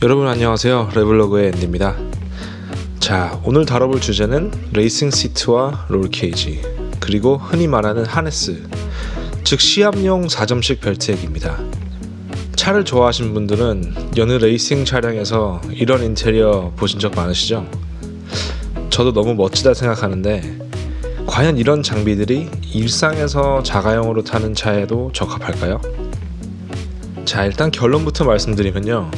여러분 안녕하세요. 레블로그의 앤디입니다. 자, 오늘 다뤄볼 주제는 레이싱 시트와 롤 케이지, 그리고 흔히 말하는 하네스, 즉 시합용 4점식 벨트 얘기입니다. 차를 좋아하시는 분들은 여느 레이싱 차량에서 이런 인테리어 보신 적 많으시죠? 저도 너무 멋지다 생각하는데 과연 이런 장비들이 일상에서 자가용으로 타는 차에도 적합할까요? 자, 일단 결론부터 말씀드리면요,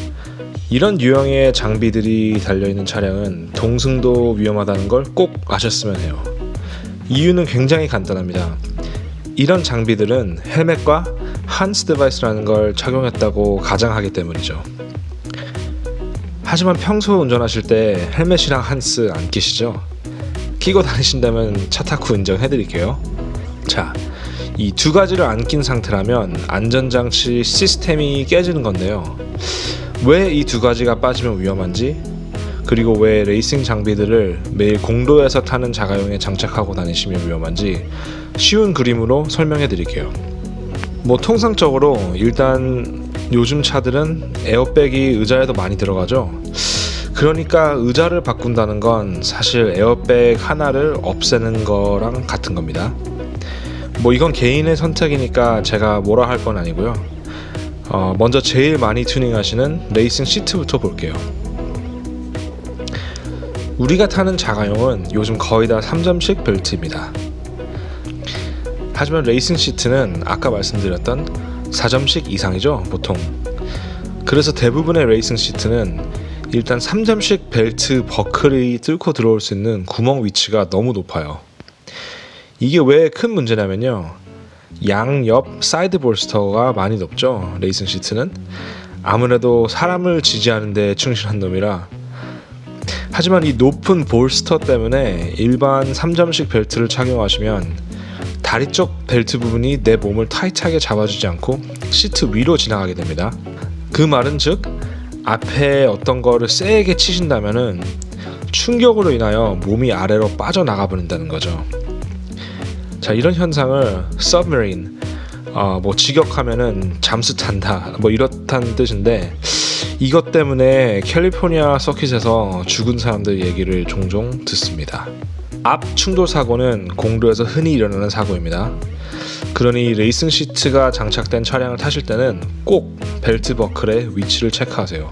이런 유형의 장비들이 달려있는 차량은 동승도 위험하다는 걸 꼭 아셨으면 해요. 이유는 굉장히 간단합니다. 이런 장비들은 헬멧과 한스 디바이스라는 걸 착용했다고 가정하기 때문이죠. 하지만 평소 운전하실 때 헬멧이랑 한스 안 끼시죠? 끼고 다니신다면 차 타고 인정해드릴게요. 자, 이 두 가지를 안 낀 상태라면 안전장치 시스템이 깨지는 건데요, 왜 이 두 가지가 빠지면 위험한지, 그리고 왜 레이싱 장비들을 매일 공도에서 타는 자가용에 장착하고 다니시면 위험한지 쉬운 그림으로 설명해 드릴게요. 통상적으로 일단 요즘 차들은 에어백이 의자에도 많이 들어가죠. 그러니까 의자를 바꾼다는 건 사실 에어백 하나를 없애는 거랑 같은 겁니다. 이건 개인의 선택이니까 제가 뭐라 할 건 아니고요. 먼저 제일 많이 튜닝하시는 레이싱 시트부터 볼게요. 우리가 타는 자가용은 요즘 거의 다 3점식 벨트입니다. 하지만 레이싱 시트는 아까 말씀드렸던 4점식 이상이죠, 보통. 그래서 대부분의 레이싱 시트는 일단 3점식 벨트 버클이 뚫고 들어올 수 있는 구멍 위치가 너무 높아요. 이게 왜 큰 문제냐면요, 양옆 사이드 볼스터가 많이 높죠. 레이싱 시트는 아무래도 사람을 지지하는 데 충실한 놈이라. 하지만 이 높은 볼스터 때문에 일반 3점식 벨트를 착용하시면 다리 쪽 벨트 부분이 내 몸을 타이트하게 잡아주지 않고 시트 위로 지나가게 됩니다. 그 말은 즉, 앞에 어떤 거를 세게 치신다면은 충격으로 인하여 몸이 아래로 빠져나가 버린다는 거죠. 자, 이런 현상을 submarine, 직역하면은 잠수 탄다, 이렇다는 뜻인데, 이것 때문에 캘리포니아 서킷에서 죽은 사람들 얘기를 종종 듣습니다. 앞 충돌 사고는 공도에서 흔히 일어나는 사고입니다. 그러니 레이싱 시트가 장착된 차량을 타실 때는 꼭 벨트 버클의 위치를 체크하세요.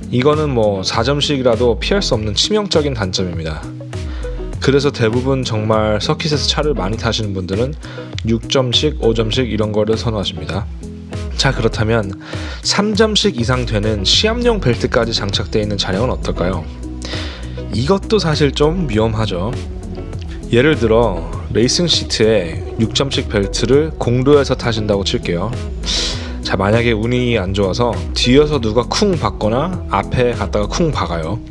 이거는 4점씩이라도 피할 수 없는 치명적인 단점입니다. 그래서 대부분 정말 서킷에서 차를 많이 타시는 분들은 6점씩, 5점씩 이런 거를 선호하십니다. 자, 그렇다면 3점씩 이상 되는 시합용 벨트까지 장착되어 있는 차량은 어떨까요? 이것도 사실 좀 위험하죠. 예를 들어 레이싱 시트에 6점씩 벨트를 공도에서 타신다고 칠게요. 자, 만약에 운이 안 좋아서 뒤에서 누가 쿵 박거나 앞에 갔다가 쿵 박아요.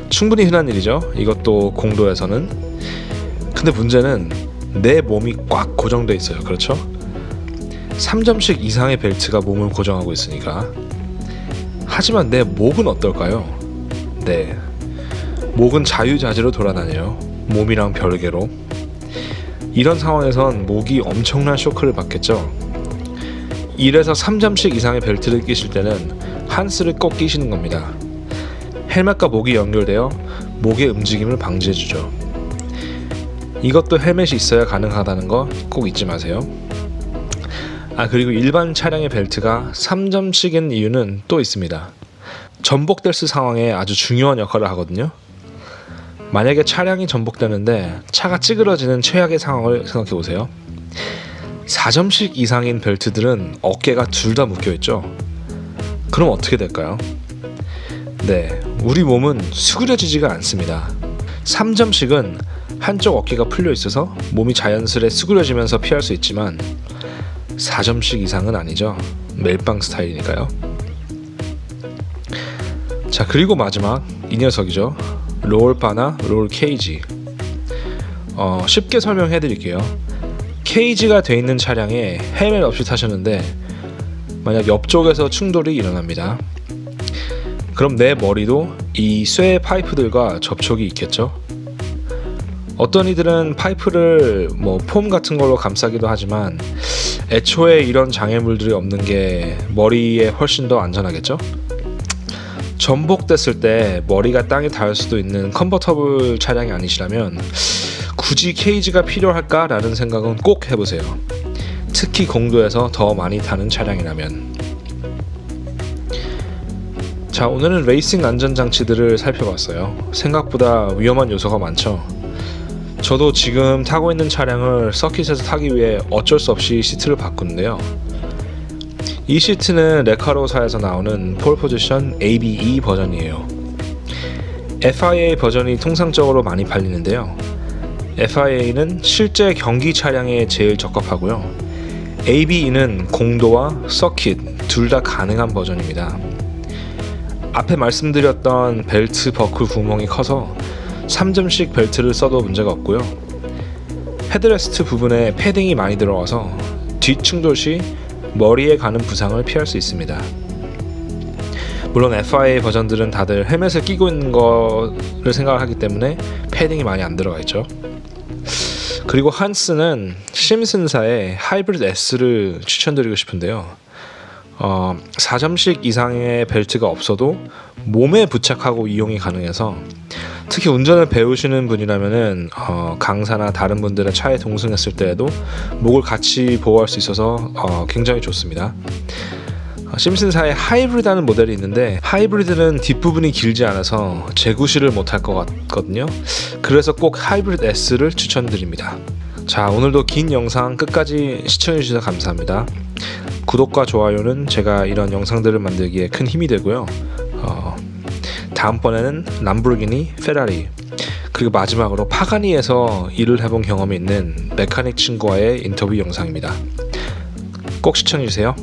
충분히 흔한 일이죠, 이것도 공도에서는. 근데 문제는 내 몸이 꽉 고정돼 있어요. 그렇죠? 3점씩 이상의 벨트가 몸을 고정하고 있으니까. 하지만 내 목은 어떨까요? 네, 목은 자유자재로 돌아다녀요, 몸이랑 별개로. 이런 상황에선 목이 엄청난 쇼크를 받겠죠. 이래서 3점씩 이상의 벨트를 끼실 때는 한스를 꼭 끼시는 겁니다. 헬멧과 목이 연결되어 목의 움직임을 방지해주죠. 이것도 헬멧이 있어야 가능하다는 거 꼭 잊지 마세요. 그리고 일반 차량의 벨트가 3점씩인 이유는 또 있습니다. 전복될 상황에 아주 중요한 역할을 하거든요. 만약에 차량이 전복되는데 차가 찌그러지는 최악의 상황을 생각해보세요. 4점씩 이상인 벨트들은 어깨가 둘 다 묶여있죠. 그럼 어떻게 될까요? 네, 우리 몸은 수그려지지가 않습니다. 3점씩은 한쪽 어깨가 풀려 있어서 몸이 자연스레 수그려지면서 피할 수 있지만 4점씩 이상은 아니죠. 멜빵 스타일이니까요. 자, 그리고 마지막 이 녀석이죠. 롤바나 롤 케이지. 쉽게 설명해 드릴게요. 케이지가 돼 있는 차량에 헬멧 없이 타셨는데 만약 옆쪽에서 충돌이 일어납니다. 그럼 내 머리도 이 쇠 파이프들과 접촉이 있겠죠. 어떤 이들은 파이프를 폼 같은 걸로 감싸기도 하지만 애초에 이런 장애물들이 없는 게 머리에 훨씬 더 안전하겠죠? 전복됐을 때 머리가 땅에 닿을 수도 있는 컨버터블 차량이 아니시라면 굳이 케이지가 필요할까? 라는 생각은 꼭 해보세요. 특히 공도에서 더 많이 타는 차량이라면. 자, 오늘은 레이싱 안전장치들을 살펴봤어요. 생각보다 위험한 요소가 많죠. 저도 지금 타고 있는 차량을 서킷에서 타기 위해 어쩔 수 없이 시트를 바꾸는데요. 이 시트는 레카로사에서 나오는 폴 포지션 ABE 버전이에요. FIA 버전이 통상적으로 많이 팔리는데요. FIA는 실제 경기 차량에 제일 적합하고요. ABE는 공도와 서킷 둘 다 가능한 버전입니다. 앞에 말씀드렸던 벨트 버클 구멍이 커서 3점씩 벨트를 써도 문제가 없고요. 헤드레스트 부분에 패딩이 많이 들어가서 뒷충돌 시 머리에 가는 부상을 피할 수 있습니다. 물론 FIA 버전들은 다들 헬멧을 끼고 있는 거를 생각하기 때문에 패딩이 많이 안 들어가 있죠. 그리고 한스는 심슨사의 하이브리드 S를 추천드리고 싶은데요. 4점씩 이상의 벨트가 없어도 몸에 부착하고 이용이 가능해서 특히 운전을 배우시는 분이라면은 강사나 다른 분들의 차에 동승했을 때에도 목을 같이 보호할 수 있어서 굉장히 좋습니다. 심슨사의 하이브리드라는 모델이 있는데 하이브리드는 뒷부분이 길지 않아서 재구시를 못할 것 같거든요. 그래서 꼭 하이브리드 S를 추천드립니다. 자, 오늘도 긴 영상 끝까지 시청해주셔서 감사합니다. 구독과 좋아요는 제가 이런 영상들을 만들기에 큰 힘이 되고요. 다음번에는 람보르기니, 페라리, 그리고 마지막으로 파가니에서 일을 해본 경험이 있는 메카닉 친구와의 인터뷰 영상입니다. 꼭 시청해주세요.